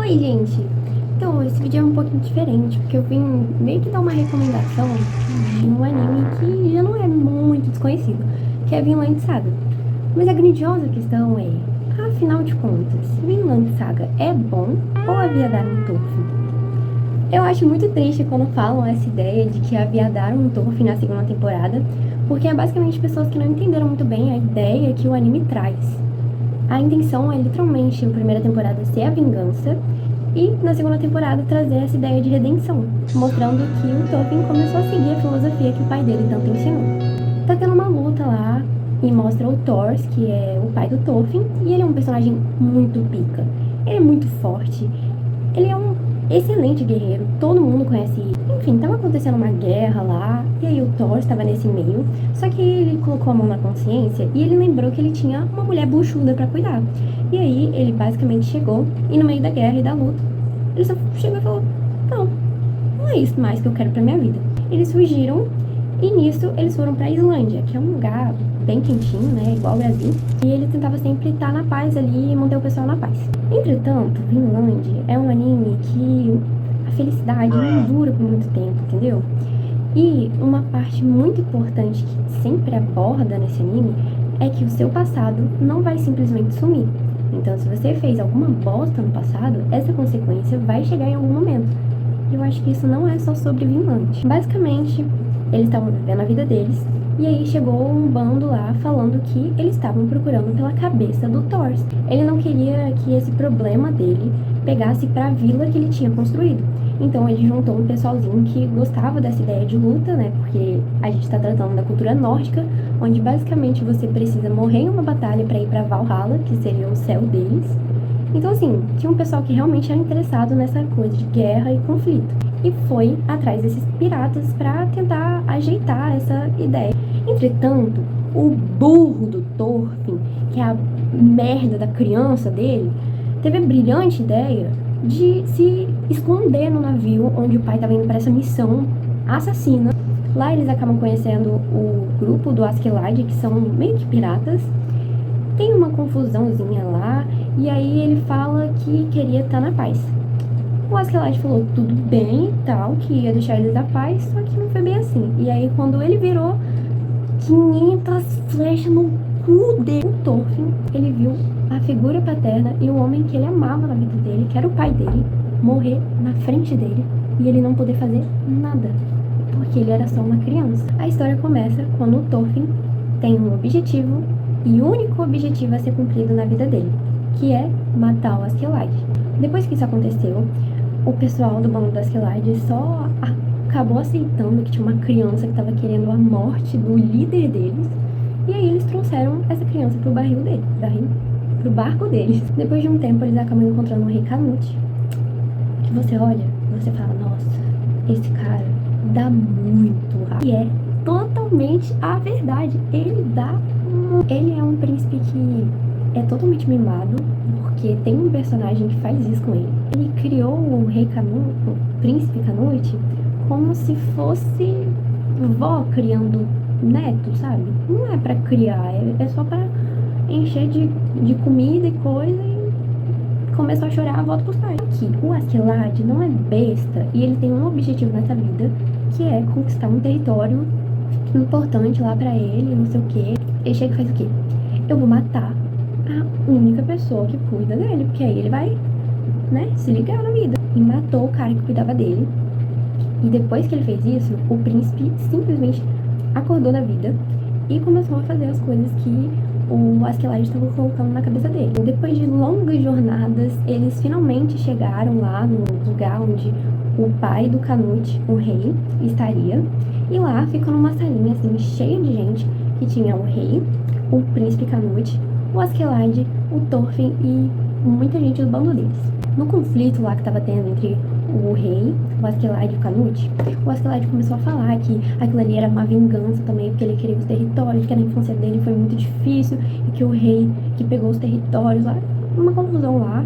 Oi, gente! Então, esse vídeo é um pouquinho diferente, porque eu vim meio que dar uma recomendação de um anime que já não é muito desconhecido, que é Vinland Saga. Mas a grandiosa questão é, afinal de contas, Vinland Saga é bom ou havia dar um Thorfinn? Eu acho muito triste quando falam essa ideia de que havia dar um Thorfinn na segunda temporada, porque é basicamente pessoas que não entenderam muito bem a ideia que o anime traz. A intenção é literalmente, na primeira temporada, ser a vingança, e na segunda temporada trazer essa ideia de redenção, mostrando que o Tolkien começou a seguir a filosofia que o pai dele tanto ensinou. Tá tendo uma luta lá e mostra o Thors, que é o pai do Tolkien, e ele é um personagem muito pica. Ele é muito forte, ele é um excelente guerreiro, todo mundo conhece ele. Enfim, tava acontecendo uma guerra lá, e aí o Thor estava nesse meio, só que ele colocou a mão na consciência e ele lembrou que ele tinha uma mulher buchuda pra cuidar. E aí ele basicamente chegou, e no meio da guerra e da luta, ele só chegou e falou, não é isso mais que eu quero pra minha vida. Eles fugiram, e nisso eles foram pra Islândia, que é um lugar bem quentinho, né, igual o Brasil, e ele tentava sempre estar na paz ali e manter o pessoal na paz. Entretanto, Vinland é um anime que a felicidade não dura por muito tempo, entendeu? E uma parte muito importante que sempre aborda nesse anime é que o seu passado não vai simplesmente sumir. Então, se você fez alguma bosta no passado, essa consequência vai chegar em algum momento. E eu acho que isso não é só sobre Vinland. Basicamente, eles estavam vivendo a vida deles, e aí chegou um bando lá falando que eles estavam procurando pela cabeça do Thor. Ele não queria que esse problema dele pegasse para a vila que ele tinha construído. Então ele juntou um pessoalzinho que gostava dessa ideia de luta, né? Porque a gente está tratando da cultura nórdica, onde basicamente você precisa morrer em uma batalha para ir para Valhalla, que seria o céu deles. Então, assim, tinha um pessoal que realmente era interessado nessa coisa de guerra e conflito. E foi atrás desses piratas para tentar ajeitar essa ideia. Entretanto, o burro do Thorfinn, que é a merda da criança dele, teve a brilhante ideia de se esconder no navio onde o pai estava indo para essa missão assassina. Lá eles acabam conhecendo o grupo do Askeladd, que são meio que piratas. Tem uma confusãozinha lá, e aí ele fala que queria estar na paz. O Askeladd falou tudo bem e tal, que ia deixar eles na paz, só que não foi bem assim. E aí quando ele virou 500 flechas no cu dele, o Thorfinn, ele viu a figura paterna e o homem que ele amava na vida dele, que era o pai dele, morrer na frente dele e ele não poder fazer nada, porque ele era só uma criança. A história começa quando o Thorfinn tem um objetivo, e o único objetivo a ser cumprido na vida dele, que é matar o Askeladd. Depois que isso aconteceu, o pessoal do bando do Askeladd só acabou aceitando que tinha uma criança que estava querendo a morte do líder deles, e aí eles trouxeram essa criança pro pro barco deles. Depois de um tempo, eles acabam encontrando o rei Canute, que você olha, você fala, nossa, esse cara dá muito raiva. E é totalmente a verdade, ele é um príncipe que é totalmente mimado, porque tem um personagem que faz isso com ele. Ele criou o rei Canute, o príncipe Canute, como se fosse vó criando neto, sabe? Não é pra criar, é só pra encher de comida e coisa, e começou a chorar, volta pros pais. Aqui, o Askeladd não é besta, e ele tem um objetivo nessa vida, que é conquistar um território importante lá pra ele, não sei o quê. Ele chega e faz o quê? Eu vou matar a única pessoa que cuida dele, porque aí ele vai, né, se ligar na vida. E matou o cara que cuidava dele. E depois que ele fez isso, o príncipe simplesmente acordou da vida e começou a fazer as coisas que o Askeladd estava colocando na cabeça dele. Depois de longas jornadas, eles finalmente chegaram lá no lugar onde o pai do Canute, o rei, estaria. E lá ficou numa salinha assim, cheia de gente, que tinha o rei, o príncipe Canute, o Askeladd, o Thorfinn e muita gente do bando deles. No conflito lá que estava tendo entre o rei, o Askeladd e o Canute, o Askeladd começou a falar que aquilo ali era uma vingança também, porque ele queria os territórios, que na infância dele foi muito difícil, e que o rei que pegou os territórios lá, uma confusão lá.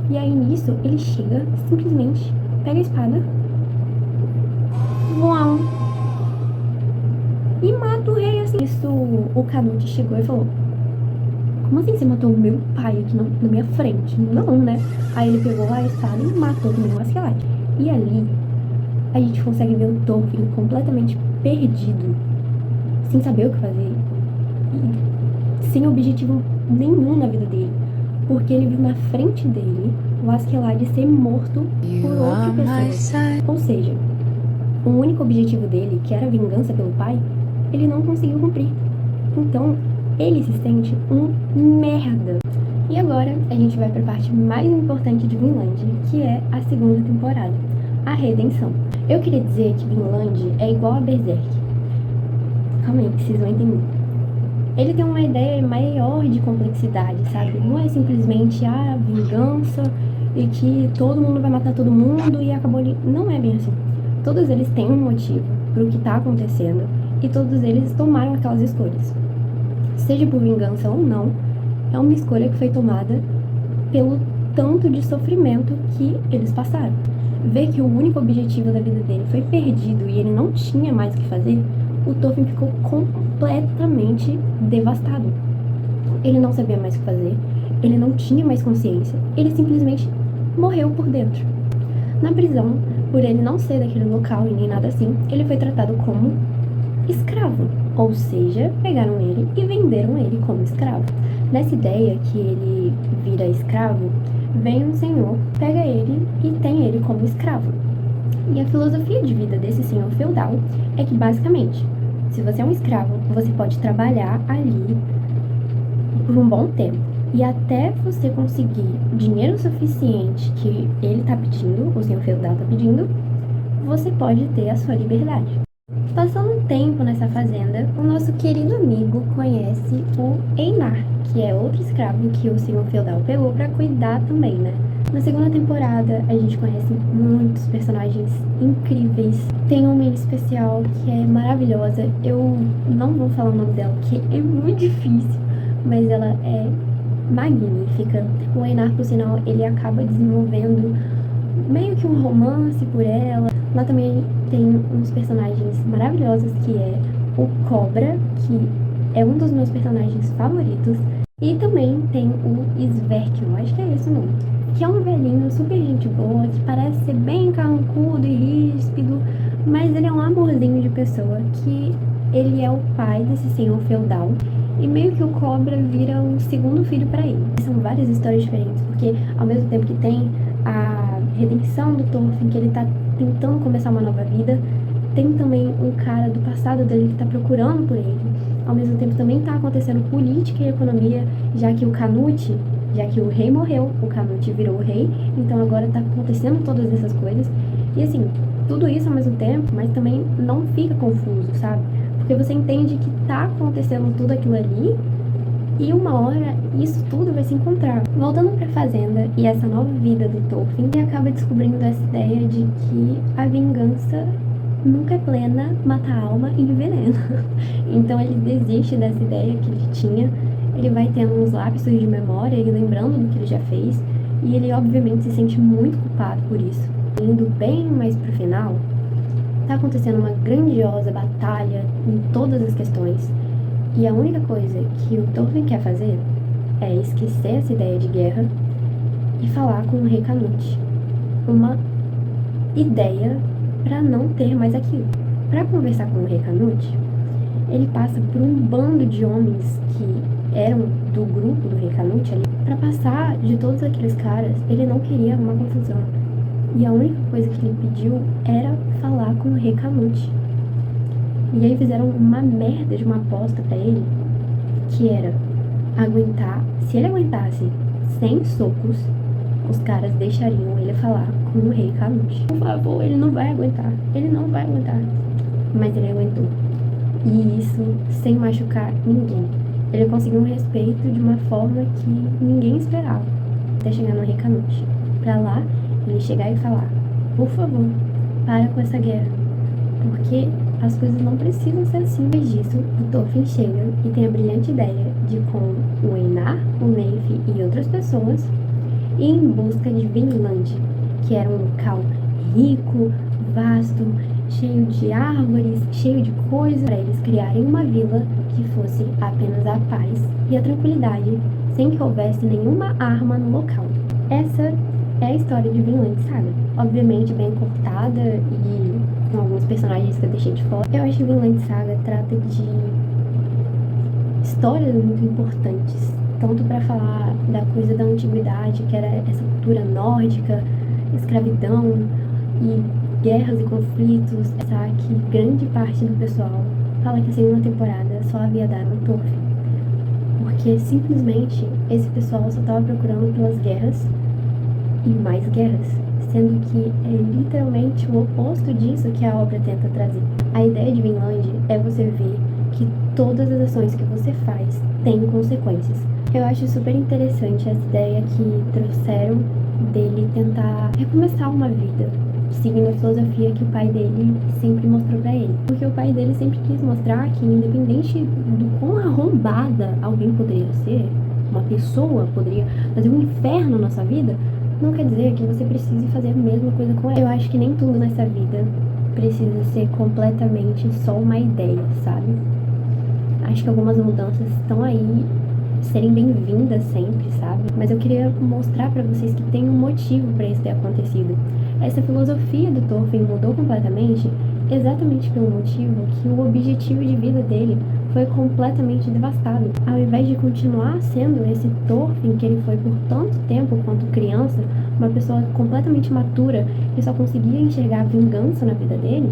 E aí nisso ele chega, simplesmente pega a espada, voam, e mata o rei assim. Isso o Canute chegou e falou, como assim você matou o meu pai aqui na minha frente? Não, né? Aí ele pegou a espada e matou também o Askeladd. E ali, a gente consegue ver o Thorfinn completamente perdido, sem saber o que fazer, e sem objetivo nenhum na vida dele. Porque ele viu na frente dele o Askeladd ser morto por outra pessoa. Ou seja, o único objetivo dele, que era a vingança pelo pai, ele não conseguiu cumprir. Então, ele se sente um merda. E agora, a gente vai pra parte mais importante de Vinland, que é a segunda temporada, a redenção. Eu queria dizer que Vinland é igual a Berserk. Calma aí, que vocês vão entender. Ele tem uma ideia maior de complexidade, sabe? Não é simplesmente a vingança e que todo mundo vai matar todo mundo e acabou ali. Não é bem assim. Todos eles têm um motivo pro que tá acontecendo e todos eles tomaram aquelas escolhas. Seja por vingança ou não, é uma escolha que foi tomada pelo tanto de sofrimento que eles passaram. Ver que o único objetivo da vida dele foi perdido e ele não tinha mais o que fazer, o Thorfinn ficou completamente devastado. Ele não sabia mais o que fazer, ele não tinha mais consciência, ele simplesmente morreu por dentro. Na prisão, por ele não ser daquele local e nem nada assim, ele foi tratado como escravo, ou seja, pegaram ele e venderam ele como escravo. Nessa ideia que ele vira escravo, vem um senhor, pega ele e tem ele como escravo. E a filosofia de vida desse senhor feudal é que, basicamente, se você é um escravo, você pode trabalhar ali por um bom tempo. E até você conseguir dinheiro suficiente que ele tá pedindo, o senhor feudal tá pedindo, você pode ter a sua liberdade. Passando um tempo nessa fazenda, o nosso querido amigo conhece o Einar, que é outro escravo que o senhor feudal pegou pra cuidar também, né? Na segunda temporada, a gente conhece muitos personagens incríveis. Tem uma em especial que é maravilhosa. Eu não vou falar o nome dela, que é muito difícil, mas ela é magnífica. O Einar, por sinal, ele acaba desenvolvendo meio que um romance por ela. Lá também tem uns personagens maravilhosos, que é o Cobra, que é um dos meus personagens favoritos. E também tem o Sverker, acho que é esse o nome, que é um velhinho super gente boa, que parece ser bem carrancudo e ríspido, mas ele é um amorzinho de pessoa, que ele é o pai desse senhor feudal. E meio que o Cobra vira um segundo filho pra ele. São várias histórias diferentes, porque ao mesmo tempo que tem a redenção do Thorfinn, que ele tá tentando começar uma nova vida, tem também um cara do passado dele que tá procurando por ele. Ao mesmo tempo também tá acontecendo política e economia, já que o Canute, já que o rei morreu, o Canute virou o rei, então agora tá acontecendo todas essas coisas. E assim, tudo isso ao mesmo tempo, mas também não fica confuso, sabe? Porque você entende que tá acontecendo tudo aquilo ali e uma hora isso tudo vai se encontrar. Voltando pra fazenda e essa nova vida do Thorfinn, ele acaba descobrindo essa ideia de que a vingança nunca é plena, mata a alma e envenena. Então ele desiste dessa ideia que ele tinha, ele vai tendo uns lapsos de memória e lembrando do que ele já fez, e ele obviamente se sente muito culpado por isso. Indo bem mais pro final, tá acontecendo uma grandiosa batalha em todas as questões, e a única coisa que o Thorfinn quer fazer é esquecer essa ideia de guerra e falar com o rei Canute. Uma ideia para não ter mais aquilo. Para conversar com o rei Canute, ele passa por um bando de homens que eram do grupo do rei Canute ali. Para passar de todos aqueles caras, ele não queria uma confusão. E a única coisa que ele pediu era falar com o rei Canute. E aí fizeram uma merda de uma aposta pra ele, que era aguentar, se ele aguentasse 100 socos, os caras deixariam ele falar com o rei Canute. Por favor, ele não vai aguentar, ele não vai aguentar. Mas ele aguentou. E isso sem machucar ninguém. Ele conseguiu um respeito de uma forma que ninguém esperava. Até chegar no rei Canute. Pra lá, ele chegar e falar: por favor, para com essa guerra, porque as coisas não precisam ser assim. Depois disso, o Thorfinn chega e tem a brilhante ideia de, com o Einar, o Leif e outras pessoas, ir em busca de Vinland, que era um local rico, vasto, cheio de árvores, cheio de coisas, para eles criarem uma vila que fosse apenas a paz e a tranquilidade, sem que houvesse nenhuma arma no local. Essa é a história de Vinland Saga. Obviamente bem cortada e com alguns personagens que eu deixei de fora. Eu acho que Vinland Saga trata de histórias muito importantes, tanto para falar da coisa da antiguidade, que era essa cultura nórdica, escravidão e guerras e conflitos, essa que grande parte do pessoal fala que a segunda temporada só havia dado um Thorfinn, porque simplesmente esse pessoal só estava procurando pelas guerras e mais guerras, sendo que é literalmente o oposto disso que a obra tenta trazer. A ideia de Vinland é você ver que todas as ações que você faz têm consequências. Eu acho super interessante essa ideia que trouxeram dele tentar recomeçar uma vida, seguindo a filosofia que o pai dele sempre mostrou pra ele. Porque o pai dele sempre quis mostrar que, independente do quão arrombada alguém poderia ser, uma pessoa poderia fazer um inferno na sua vida, não quer dizer que você precise fazer a mesma coisa com ela. Eu acho que nem tudo nessa vida precisa ser completamente só uma ideia, sabe? Acho que algumas mudanças estão aí, serem bem-vindas sempre, sabe? Mas eu queria mostrar pra vocês que tem um motivo pra isso ter acontecido. Essa filosofia do Thorfinn mudou completamente exatamente pelo motivo que o objetivo de vida dele foi completamente devastado. Ao invés de continuar sendo esse Thorfinn que ele foi por tanto tempo quanto criança, uma pessoa completamente matura que só conseguia enxergar vingança na vida dele,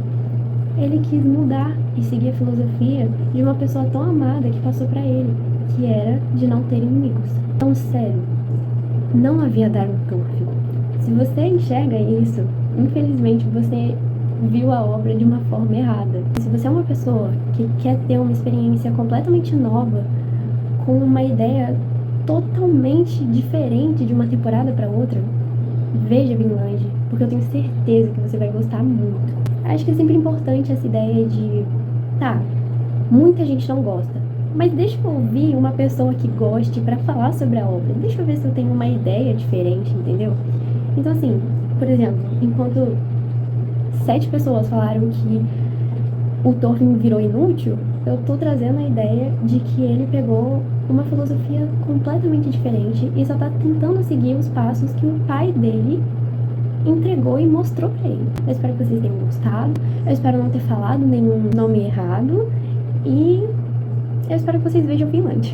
ele quis mudar e seguir a filosofia de uma pessoa tão amada que passou pra ele, que era de não ter inimigos. Então, sério, não havia dar um Thorfinn. Se você enxerga isso, infelizmente você viu a obra de uma forma errada. Se você é uma pessoa que quer ter uma experiência completamente nova, com uma ideia totalmente diferente de uma temporada para outra, veja Vinland, porque eu tenho certeza que você vai gostar muito. Acho que é sempre importante essa ideia de, tá, muita gente não gosta, mas deixa eu ouvir uma pessoa que goste pra falar sobre a obra. Deixa eu ver se eu tenho uma ideia diferente, entendeu? Então, assim, por exemplo, enquanto 7 pessoas falaram que o Thorfinn virou inútil, eu tô trazendo a ideia de que ele pegou uma filosofia completamente diferente e só tá tentando seguir os passos que o pai dele entregou e mostrou pra ele. Eu espero que vocês tenham gostado, eu espero não ter falado nenhum nome errado e eu espero que vocês vejam Vinland.